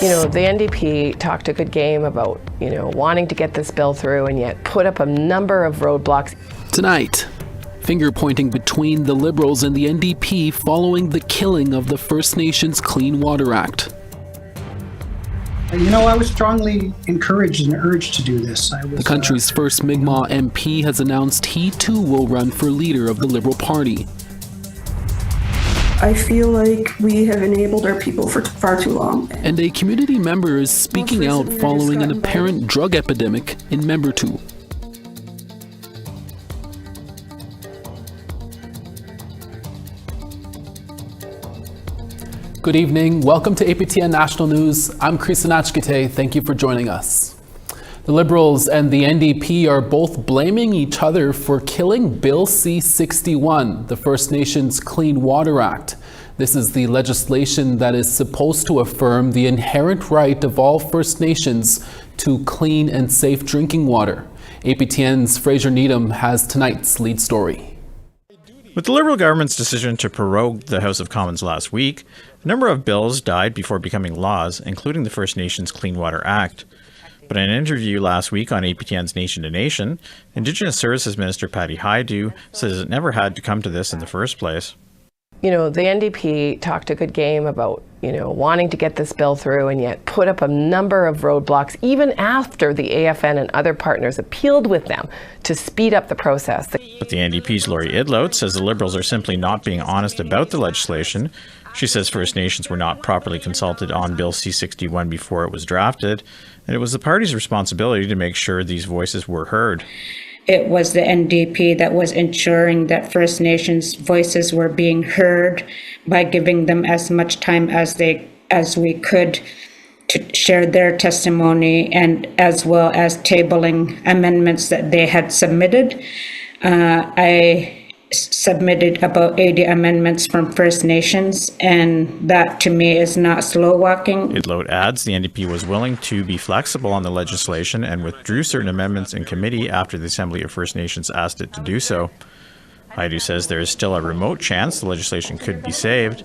The NDP talked a good game about, wanting to get this bill through and yet put up a number of roadblocks. Tonight, finger pointing between the Liberals and the NDP following the killing of the First Nations Clean Water Act. I was strongly encouraged and urged to do this. The country's first Mi'kmaq MP has announced he too will run for leader of the Liberal Party. I feel like we have enabled our people for far too long. And a community member is speaking out following an apparent drug epidemic in Membertou. Good evening. Welcome to APTN National News. I'm Chris Nachkite. Thank you for joining us. The Liberals and the NDP are both blaming each other for killing Bill C-61, the First Nations Clean Water Act. This is the legislation that is supposed to affirm the inherent right of all First Nations to clean and safe drinking water. APTN's Fraser Needham has tonight's lead story. With the Liberal government's decision to prorogue the House of Commons last week, a number of bills died before becoming laws, including the First Nations Clean Water Act. But in an interview last week on APTN's Nation to Nation, Indigenous Services Minister Patty Hajdu says it never had to come to this in the first place. The NDP talked a good game about, wanting to get this bill through and yet put up a number of roadblocks even after the AFN and other partners appealed with them to speed up the process. But the NDP's Laurie Idloat says the Liberals are simply not being honest about the legislation. She says First Nations were not properly consulted on Bill C-61 before it was drafted, and it was the party's responsibility to make sure these voices were heard. It was the NDP that was ensuring that First Nations voices were being heard by giving them as much time as we could to share their testimony, and as well as tabling amendments that they had submitted. I submitted about 80 amendments from First Nations, and that to me is not slow walking. Idloat adds the NDP was willing to be flexible on the legislation and withdrew certain amendments in committee after the Assembly of First Nations asked it to do so. Hajdu says there is still a remote chance the legislation could be saved,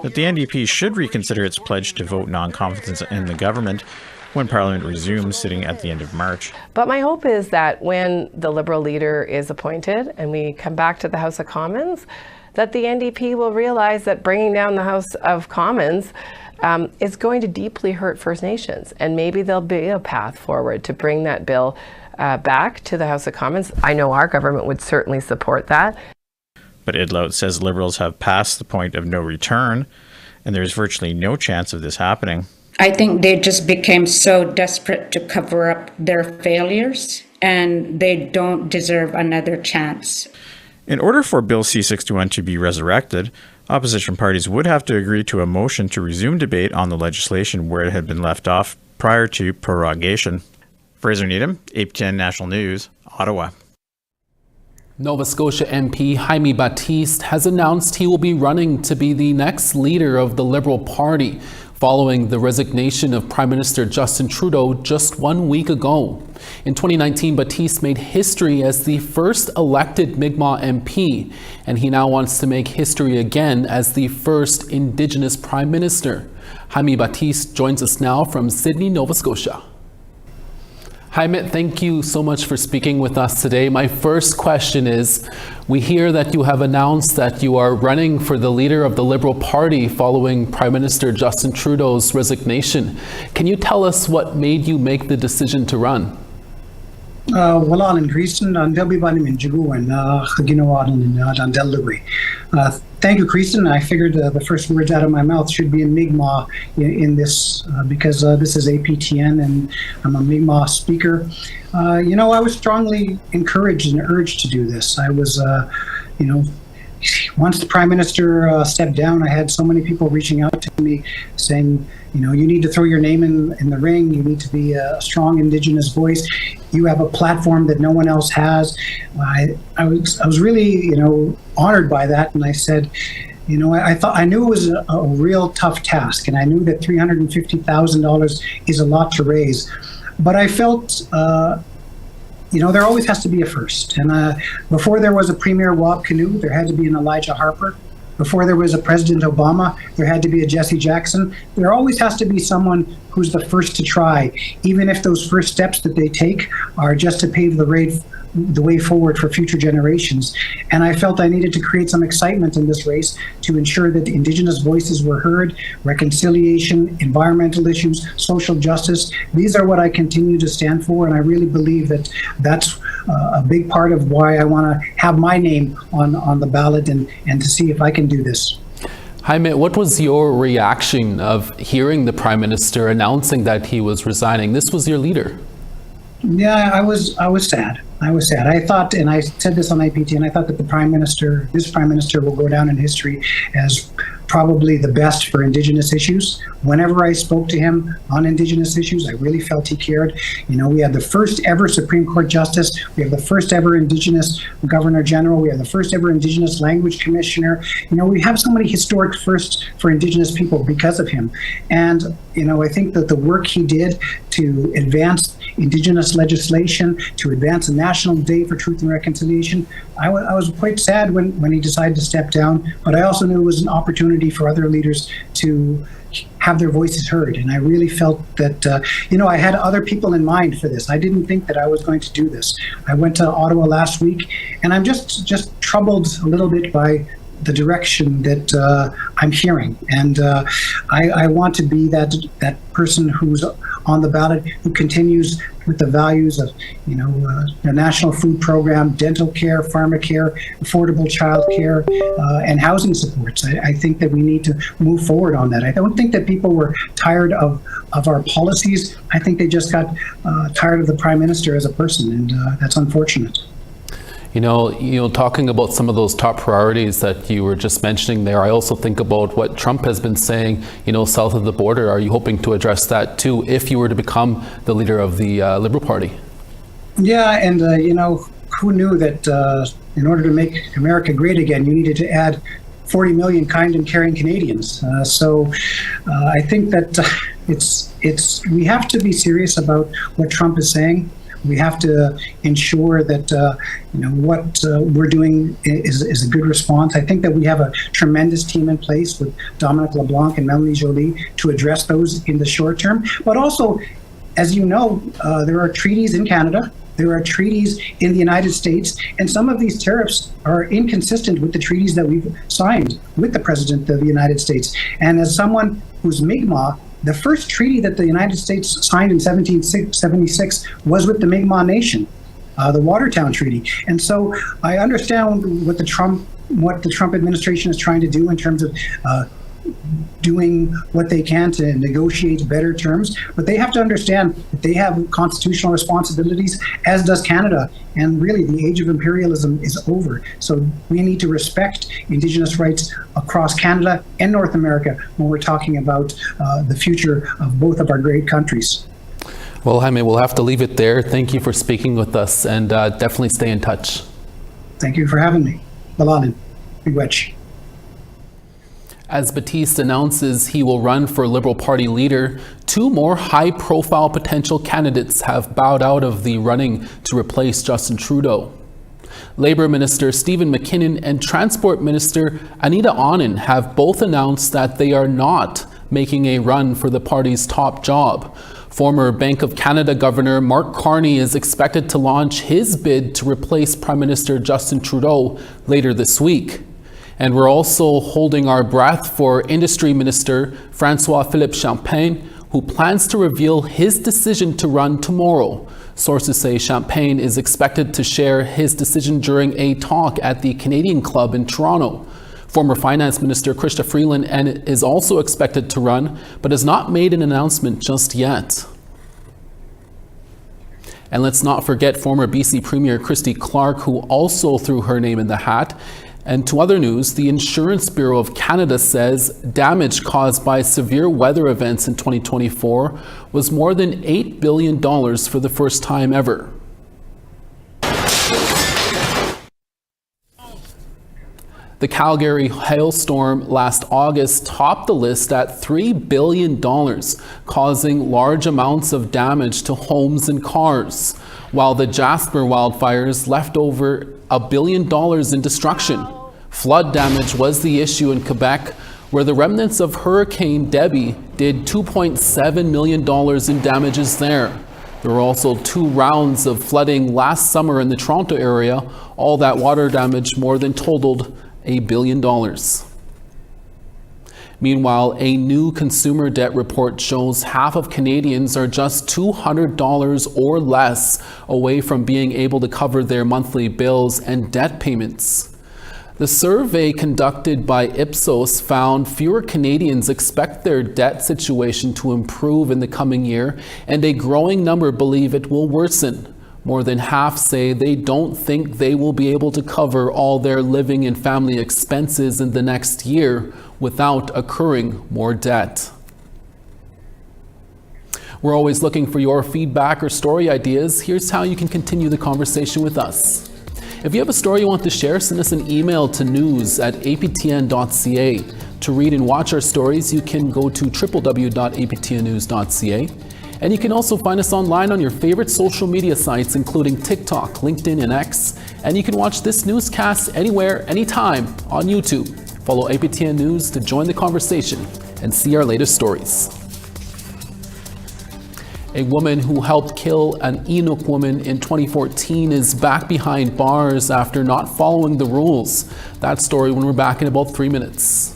that the NDP should reconsider its pledge to vote non-confidence in the government when Parliament resumes sitting at the end of March. But my hope is that when the Liberal leader is appointed and we come back to the House of Commons, that the NDP will realize that bringing down the House of Commons is going to deeply hurt First Nations. And maybe there'll be a path forward to bring that bill back to the House of Commons. I know our government would certainly support that. But Idloat says Liberals have passed the point of no return, and there is virtually no chance of this happening. I think they just became so desperate to cover up their failures, and they don't deserve another chance. In order for Bill C-61 to be resurrected, opposition parties would have to agree to a motion to resume debate on the legislation where it had been left off prior to prorogation. Fraser Needham, APTN National News, Ottawa. Nova Scotia MP Jaime Battiste has announced he will be running to be the next leader of the Liberal Party, following the resignation of Prime Minister Justin Trudeau just 1 week ago. In 2019, Battiste made history as the first elected Mi'kmaq MP, and he now wants to make history again as the first Indigenous Prime Minister. Jaime Battiste joins us now from Sydney, Nova Scotia. Jaime, thank you so much for speaking with us today. My first question is, we hear that you have announced that you are running for the leader of the Liberal Party following Prime Minister Justin Trudeau's resignation. Can you tell us what made you make the decision to run? Wala in Kristen, and they'll be buying in Jigu and and Delaware. Thank you, Kristen. I figured the first words out of my mouth should be in Mi'kmaq in this because this is APTN and I'm a Mi'kmaq speaker. I was strongly encouraged and urged to do this. I was, once the Prime Minister stepped down, I had so many people reaching out to me saying, you need to throw your name in the ring. You need to be a strong Indigenous voice. You have a platform that no one else has. I was really, honored by that. And I said, I knew it was a real tough task. And I knew that $350,000 is a lot to raise. But I felt, there always has to be a first. And before there was a Premier Wap Canoe, there had to be an Elijah Harper. Before there was a President Obama, there had to be a Jesse Jackson. There always has to be someone who's the first to try, even if those first steps that they take are just to pave the way forward for future generations. And I felt I needed to create some excitement in this race to ensure that the Indigenous voices were heard, reconciliation, environmental issues, social justice. These are what I continue to stand for, and I really believe that that's a big part of why I want to have my name on the ballot and to see if I can do this. Jaime, what was your reaction of hearing the Prime Minister announcing that he was resigning? This was your leader. Yeah, I was sad. I thought, and I said this on APTN, I thought that this Prime Minister will go down in history as probably the best for Indigenous issues. Whenever I spoke to him on Indigenous issues, I really felt he cared. You know, we had the first ever Supreme Court Justice. We have the first ever Indigenous Governor General. We have the first ever Indigenous Language Commissioner. You know, we have so many historic firsts for Indigenous people because of him. And, you know, I think that the work he did to advance Indigenous legislation, to advance a national day for truth and reconciliation, I was quite sad when he decided to step down, but I also knew it was an opportunity for other leaders to have their voices heard. And I really felt that, you know, I had other people in mind for this. I didn't think that I was going to do this. I went to Ottawa last week, and I'm just troubled a little bit by the direction that I'm hearing. And I want to be that person who's on the ballot, who continues with the values of, you know, the national food program, dental care, pharmacare, affordable child care, and housing supports. I think that we need to move forward on that. I don't think that people were tired of our policies. I think they just got tired of the Prime Minister as a person, and that's unfortunate. You know, talking about some of those top priorities that you were just mentioning there, I also think about what Trump has been saying, you know, south of the border. Are you hoping to address that too, if you were to become the leader of the Liberal Party? Yeah, and you know, who knew that in order to make America great again, you needed to add 40 million kind and caring Canadians. So I think that we have to be serious about what Trump is saying. We have to ensure that you know, what we're doing is a good response. I think that we have a tremendous team in place with Dominic LeBlanc and Melanie Joly to address those in the short term. But also, as you know, there are treaties in Canada. There are treaties in the United States, and some of these tariffs are inconsistent with the treaties that we've signed with the President of the United States. And as someone who's Mi'kmaq, the first treaty that the United States signed in 1776 was with the Mi'kmaq Nation, the Watertown Treaty. And so I understand what the Trump administration is trying to do in terms of doing what they can to negotiate better terms, but they have to understand that they have constitutional responsibilities, as does Canada, and really the age of imperialism is over. So we need to respect Indigenous rights across Canada and North America when we're talking about the future of both of our great countries. Well, Jaime, we'll have to leave it there. Thank you for speaking with us, and definitely stay in touch. Thank you for having me. Balanin. Miigwech. As Battiste announces he will run for Liberal Party leader, two more high-profile potential candidates have bowed out of the running to replace Justin Trudeau. Labour Minister Stephen McKinnon and Transport Minister Anita Anand have both announced that they are not making a run for the party's top job. Former Bank of Canada Governor Mark Carney is expected to launch his bid to replace Prime Minister Justin Trudeau later this week. And we're also holding our breath for Industry Minister François-Philippe Champagne, who plans to reveal his decision to run tomorrow. Sources say Champagne is expected to share his decision during a talk at the Canadian Club in Toronto. Former Finance Minister Chrystia Freeland is also expected to run, but has not made an announcement just yet. And let's not forget former BC Premier Christy Clark, who also threw her name in the hat. And to other news, the Insurance Bureau of Canada says damage caused by severe weather events in 2024 was more than $8 billion for the first time ever. The Calgary hailstorm last August topped the list at $3 billion, causing large amounts of damage to homes and cars, while the Jasper wildfires left over $1 billion in destruction. Flood damage was the issue in Quebec, where the remnants of Hurricane Debbie did $2.7 million in damages there. There were also 2 rounds of flooding last summer in the Toronto area. All that water damage more than totaled $1 billion. Meanwhile, a new consumer debt report shows half of Canadians are just $200 or less away from being able to cover their monthly bills and debt payments. The survey conducted by Ipsos found fewer Canadians expect their debt situation to improve in the coming year, and a growing number believe it will worsen. More than half say they don't think they will be able to cover all their living and family expenses in the next year without accruing more debt. We're always looking for your feedback or story ideas. Here's how you can continue the conversation with us. If you have a story you want to share, send us an email to news@aptn.ca. To read and watch our stories, you can go to www.aptnnews.ca. And you can also find us online on your favorite social media sites, including TikTok, LinkedIn, and X. And you can watch this newscast anywhere, anytime on YouTube. Follow APTN News to join the conversation and see our latest stories. A woman who helped kill an Inuk woman in 2014 is back behind bars after not following the rules. That story when we're back in about 3 minutes.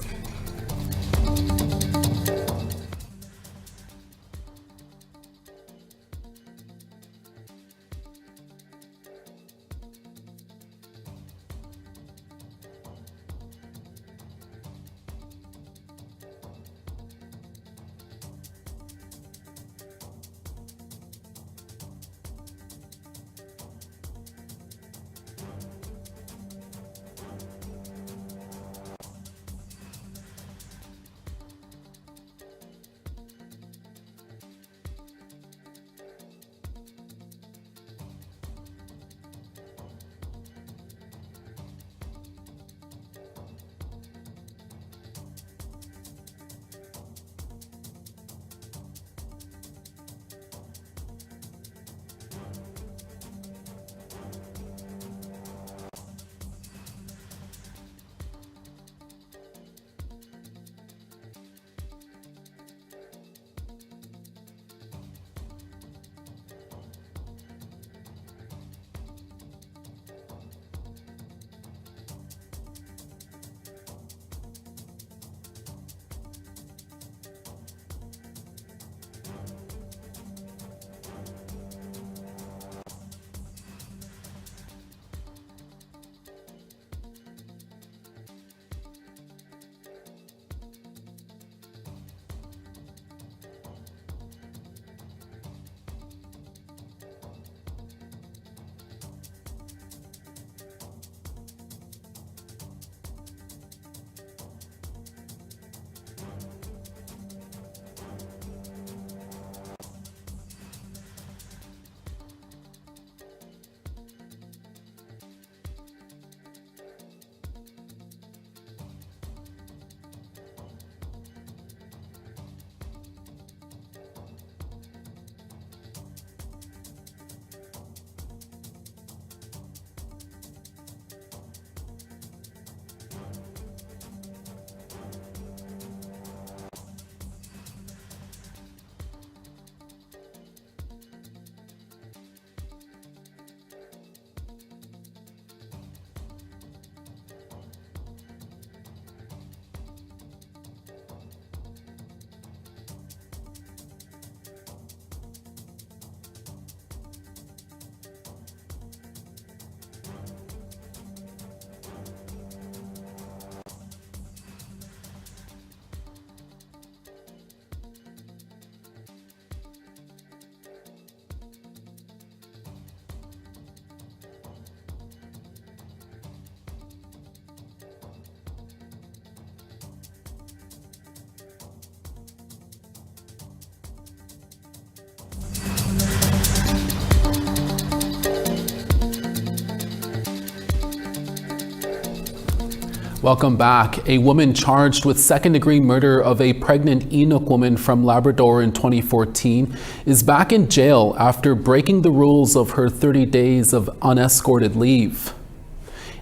Welcome back. A woman charged with second-degree murder of a pregnant Inuk woman from Labrador in 2014 is back in jail after breaking the rules of her 30 days of unescorted leave.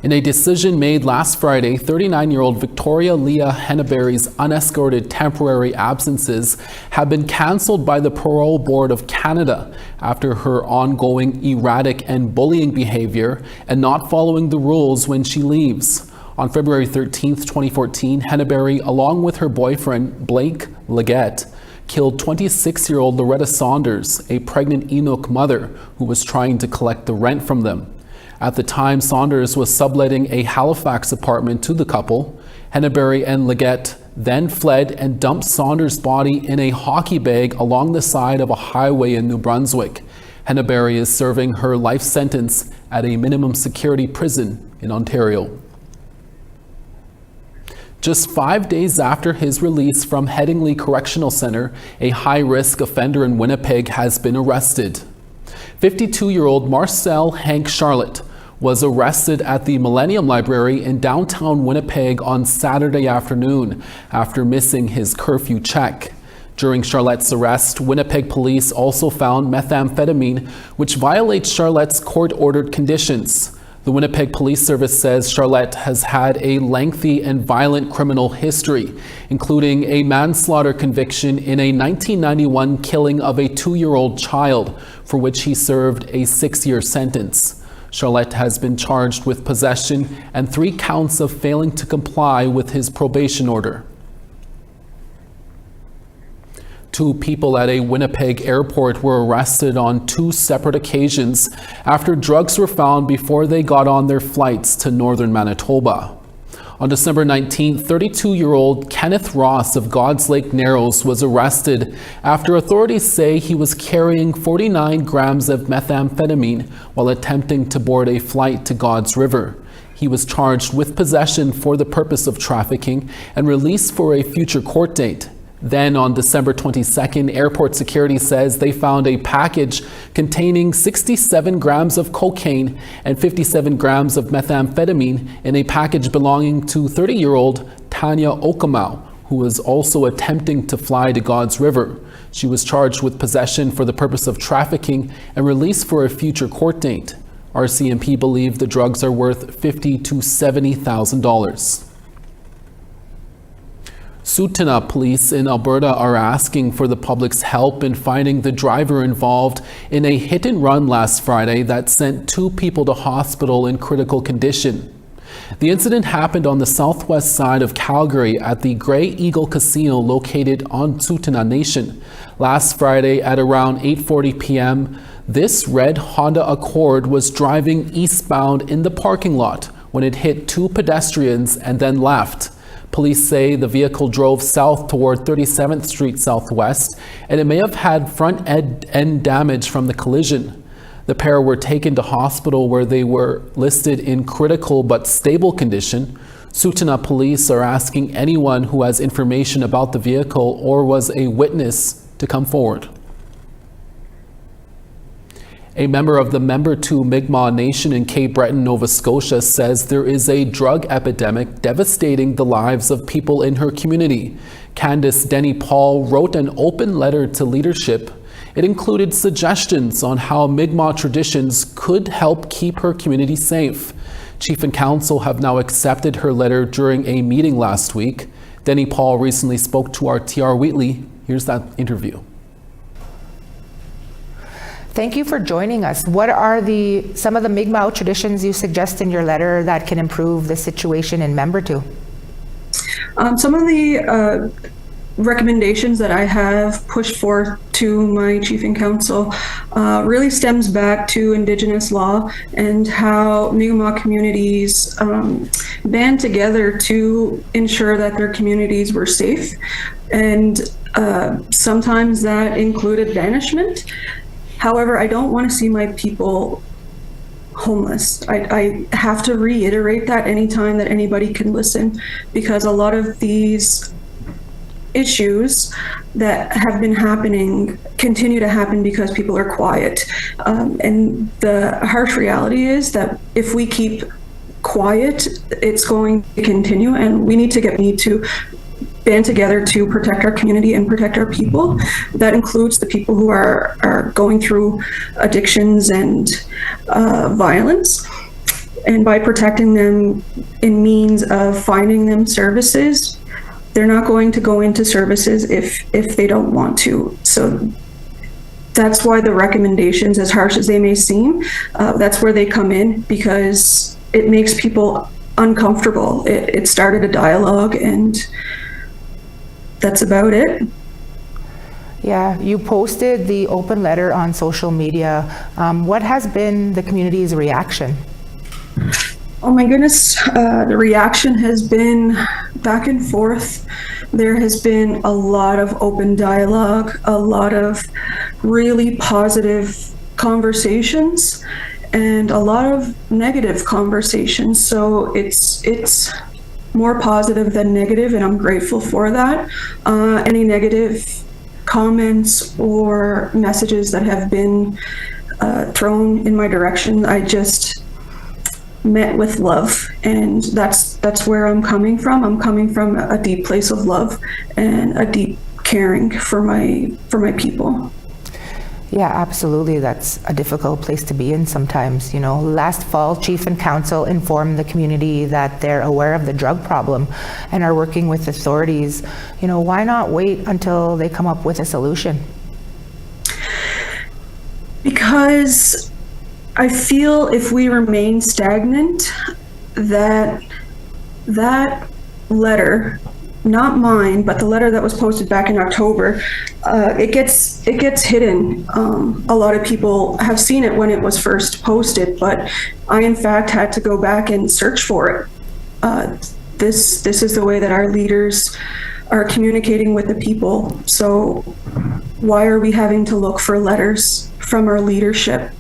In a decision made last Friday, 39-year-old Victoria Leah Henneberry's unescorted temporary absences have been cancelled by the Parole Board of Canada after her ongoing erratic and bullying behavior and not following the rules when she leaves. On February 13, 2014, Henneberry, along with her boyfriend Blake Leggett, killed 26-year-old Loretta Saunders, a pregnant Enoch mother who was trying to collect the rent from them. At the time, Saunders was subletting a Halifax apartment to the couple. Henneberry and Leggett then fled and dumped Saunders' body in a hockey bag along the side of a highway in New Brunswick. Henneberry is serving her life sentence at a minimum security prison in Ontario. Just 5 days after his release from Headingley Correctional Centre, a high-risk offender in Winnipeg has been arrested. 52-year-old Marcel Hank Charlotte was arrested at the Millennium Library in downtown Winnipeg on Saturday afternoon after missing his curfew check. During Charlotte's arrest, Winnipeg police also found methamphetamine, which violates Charlotte's court-ordered conditions. The Winnipeg Police Service says Charlotte has had a lengthy and violent criminal history, including a manslaughter conviction in a 1991 killing of a 2-year-old child, for which he served a 6-year sentence. Charlotte has been charged with possession and 3 counts of failing to comply with his probation order. 2 people at a Winnipeg airport were arrested on 2 separate occasions after drugs were found before they got on their flights to northern Manitoba. On December 19, 32-year-old Kenneth Ross of God's Lake Narrows was arrested after authorities say he was carrying 49 grams of methamphetamine while attempting to board a flight to God's River. He was charged with possession for the purpose of trafficking and released for a future court date. Then on December 22nd, airport security says they found a package containing 67 grams of cocaine and 57 grams of methamphetamine in a package belonging to 30-year-old Tanya Okamau, who was also attempting to fly to God's River. She was charged with possession for the purpose of trafficking and released for a future court date. RCMP believe the drugs are worth $50,000 to $70,000. Tsuut'ina police in Alberta are asking for the public's help in finding the driver involved in a hit and run last Friday that sent 2 people to hospital in critical condition. The incident happened on the southwest side of Calgary at the Grey Eagle Casino located on Tsuut'ina Nation. Last Friday at around 8:40 p.m., this red Honda Accord was driving eastbound in the parking lot when it hit 2 pedestrians and then left. Police say the vehicle drove south toward 37th Street Southwest, and it may have had front end damage from the collision. The pair were taken to hospital where they were listed in critical but stable condition. Tsuut'ina police are asking anyone who has information about the vehicle or was a witness to come forward. A member of the Member 2 Mi'kmaq Nation in Cape Breton, Nova Scotia, says there is a drug epidemic devastating the lives of people in her community. Candice Denny Paul wrote an open letter to leadership. It included suggestions on how Mi'kmaq traditions could help keep her community safe. Chief and Council have now accepted her letter during a meeting last week. Denny Paul recently spoke to our TR Wheatley. Here's that interview. Thank you for joining us. What are some of the Mi'kmaq traditions you suggest in your letter that can improve the situation in Member 2? Some of the recommendations that I have pushed forth to my chief and council really stems back to Indigenous law and how Mi'kmaq communities band together to ensure that their communities were safe. And sometimes that included banishment. However, I don't want to see my people homeless. I have to reiterate that anytime that anybody can listen, because a lot of these issues that have been happening continue to happen because people are quiet. And the harsh reality is that if we keep quiet, it's going to continue, and we need to band together to protect our community and protect our people. That includes the people who are going through addictions and violence. And by protecting them in means of finding them services, they're not going to go into services if they don't want to. So that's why the recommendations, as harsh as they may seem, that's where they come in, because it makes people uncomfortable. It started a dialogue, and that's about it. Yeah, you posted the open letter on social media. What has been the community's reaction? Oh my goodness, the reaction has been back and forth. There has been a lot of open dialogue, a lot of really positive conversations, and a lot of negative conversations. So it's more positive than negative, and I'm grateful for that. Any negative comments or messages that have been thrown in my direction, I just met with love, and that's where I'm coming from. I'm coming from a deep place of love and a deep caring for my people. Yeah, absolutely. That's a difficult place to be in sometimes. You know, last fall, Chief and Council informed the community that they're aware of the drug problem and are working with authorities. You know, why not wait until they come up with a solution? Because I feel if we remain stagnant, that letter, not mine, but the letter that was posted back in October, it gets hidden. A lot of people have seen it when it was first posted, but I in fact had to go back and search for it. This is the way that our leaders are communicating with the people. So why are we having to look for letters from our leadership?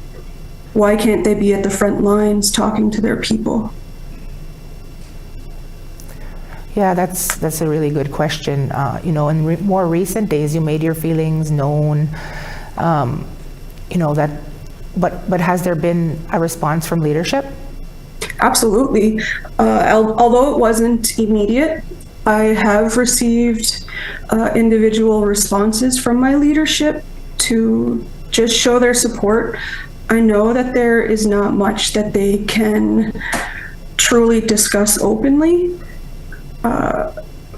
Why can't they be at the front lines talking to their people? Yeah, that's a really good question. You know, in more recent days, you made your feelings known. You know that, but has there been a response from leadership? Absolutely. Although it wasn't immediate, I have received individual responses from my leadership to just show their support. I know that there is not much that they can truly discuss openly.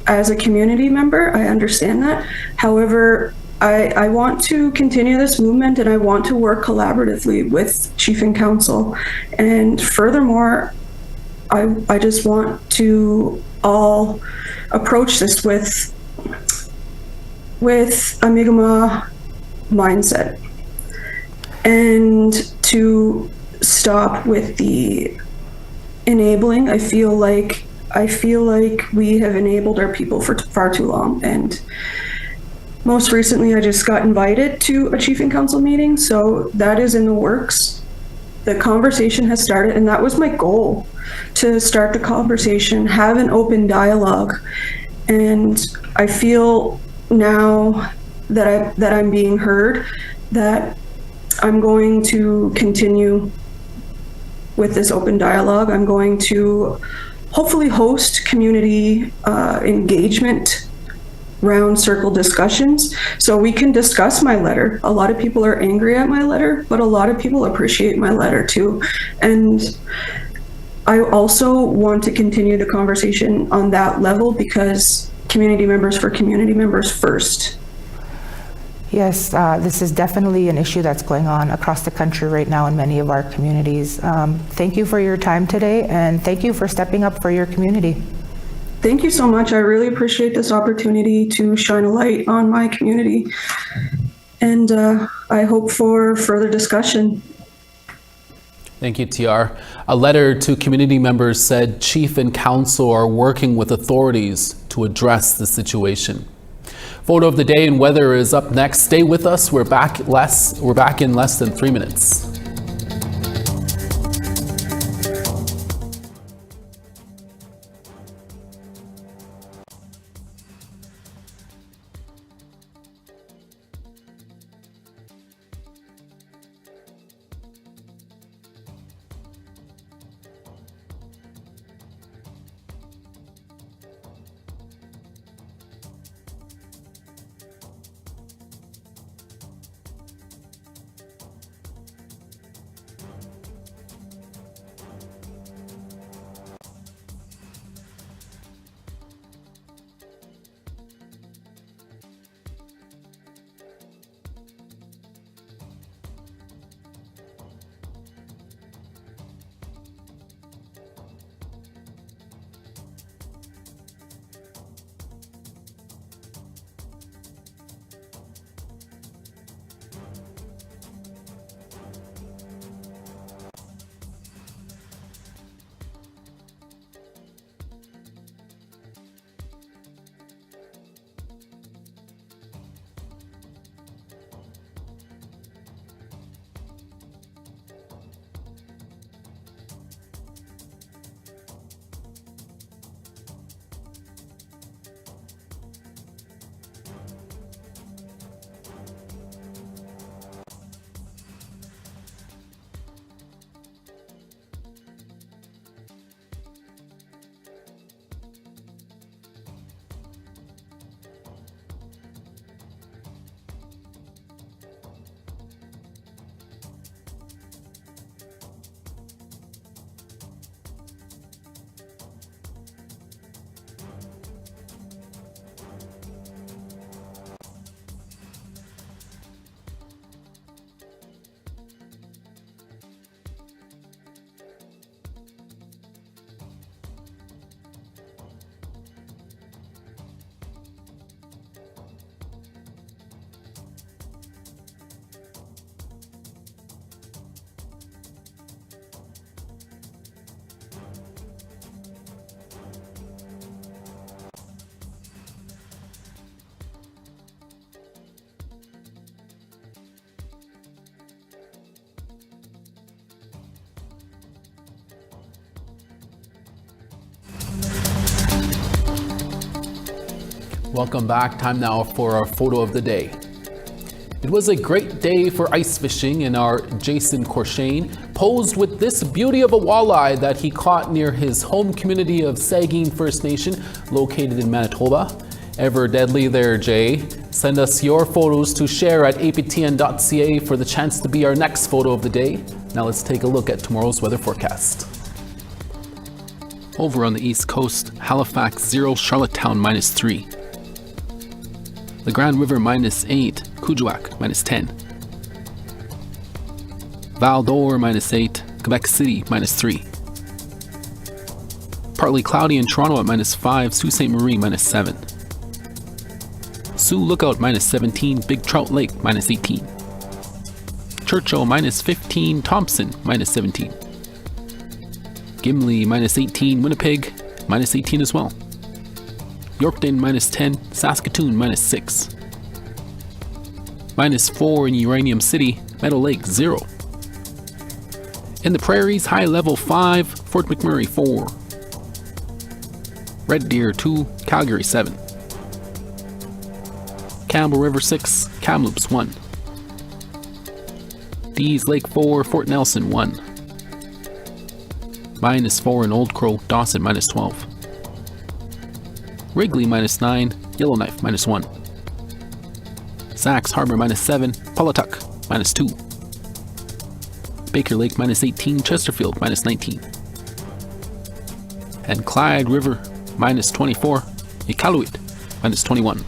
As a community member, I understand that. However, I want to continue this movement, and I want to work collaboratively with Chief and Council. And furthermore, I just want to all approach this with a Mi'kmaq mindset, and to stop with the enabling. I feel like we have enabled our people for far too long. And most recently, I just got invited to a Chief and Council meeting, so that is in the works. The conversation has started, and that was my goal, to start the conversation, have an open dialogue. And I feel now that I'm being heard, that I'm going to continue with this open dialogue. I'm going to hopefully host community engagement round circle discussions so we can discuss my letter. A lot of people are angry at my letter, but a lot of people appreciate my letter too. And I also want to continue the conversation on that level, because community members for community members first. Yes, this is definitely an issue that's going on across the country right now in many of our communities. Thank you for your time today, and thank you for stepping up for your community. Thank you so much. I really appreciate this opportunity to shine a light on my community, and I hope for further discussion. Thank you, TR. A letter to community members said Chief and Council are working with authorities to address the situation. Photo of the day and weather is up next. Stay with us. We're back in less than 3 minutes. Welcome back. Time now for our photo of the day. It was a great day for ice fishing, and our Jason Corshane posed with this beauty of a walleye that he caught near his home community of Saugeen First Nation, located in Manitoba. Ever deadly there, Jay. Send us your photos to share at aptn.ca for the chance to be our next photo of the day. Now let's take a look at tomorrow's weather forecast. Over on the east coast, Halifax 0, Charlottetown -3. The Grand River -8, Kuujjuaq -10. Val d'Or -8, Quebec City -3. Partly cloudy in Toronto at -5, Sault Ste. Marie -7. Sioux Lookout -17, Big Trout Lake -18. Churchill -15, Thompson -17. Gimli -18, Winnipeg -18 as well. Yorkton -10, Saskatoon -6. -4 in Uranium City, Meadow Lake 0. In the Prairies, high level 5, Fort McMurray 4. Red Deer 2, Calgary 7. Campbell River 6, Kamloops 1. Dease Lake 4, Fort Nelson 1. -4 in Old Crow, Dawson -12. Wrigley -9, Yellowknife -1. Sax Harbor -7, Pawatuck -2. Baker Lake -18, Chesterfield -19. And Clyde River -24, Iqaluit -21.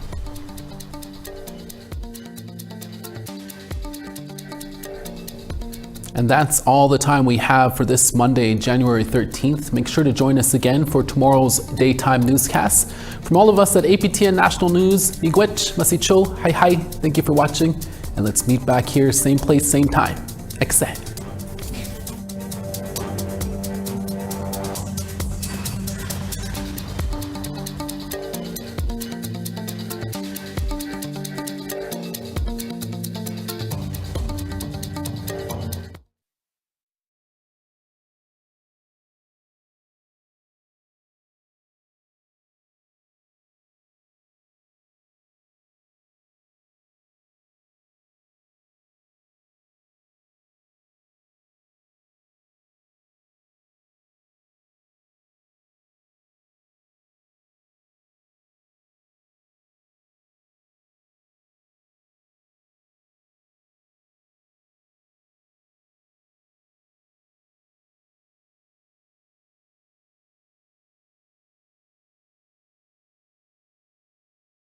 And that's all the time we have for this Monday, January 13th. Make sure to join us again for tomorrow's daytime newscast. From all of us at APTN National News, Miigwech, Masicho, hi hi, thank you for watching, and let's meet back here, same place, same time. Ekse.